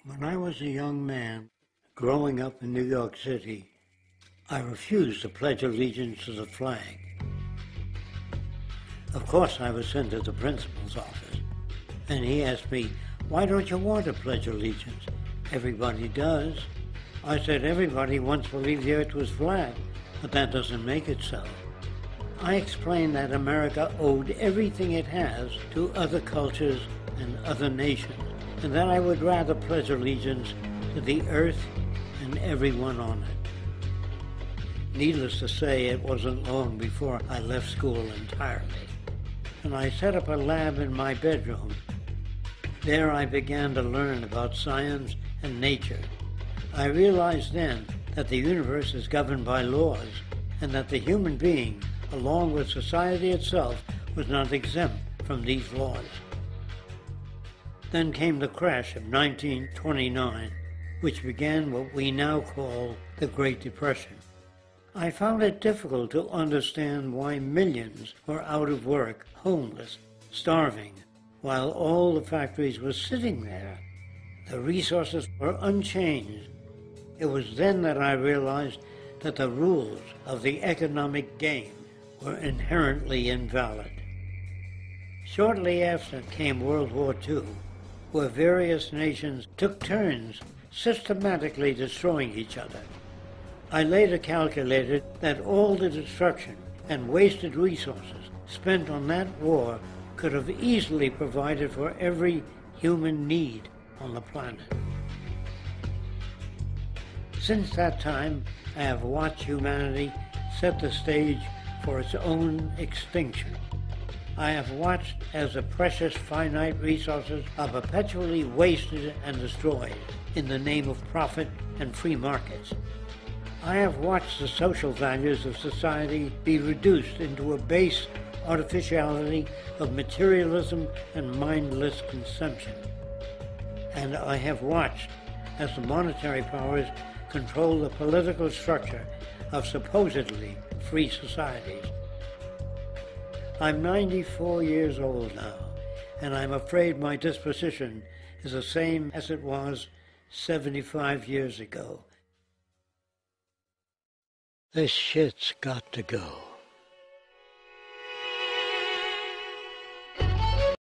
When I was a young man, growing up in New York City, I refused to pledge allegiance to the flag. Of course, I was sent to the principal's office, and he asked me, "Why don't you want to pledge allegiance? Everybody does." I said, "Everybody once believed the earth was flat, but that doesn't make it so." I explained that America owed everything it has to other cultures and other nations, and that I would rather pledge allegiance to the earth and everyone on it. Needless to say, it wasn't long before I left school entirely, and I set up a lab in my bedroom. There I began to learn about science and nature. I realized then that the universe is governed by laws, and that the human being, along with society itself, was not exempt from these laws. Then came the crash of 1929, which began what we now call the Great Depression. I found it difficult to understand why millions were out of work, homeless, starving, while all the factories were sitting there. The resources were unchanged. It was then that I realized that the rules of the economic game were inherently invalid. Shortly after came World War II, where various nations took turns systematically destroying each other. I later calculated that all the destruction and wasted resources spent on that war could have easily provided for every human need on the planet. Since that time, I have watched humanity set the stage for its own extinction. I have watched as the precious finite resources are perpetually wasted and destroyed in the name of profit and free markets. I have watched the social values of society be reduced into a base artificiality of materialism and mindless consumption. And I have watched as the monetary powers control the political structure of supposedly free societies. I'm 94 years old now, and I'm afraid my disposition is the same as it was 75 years ago. This shit's got to go.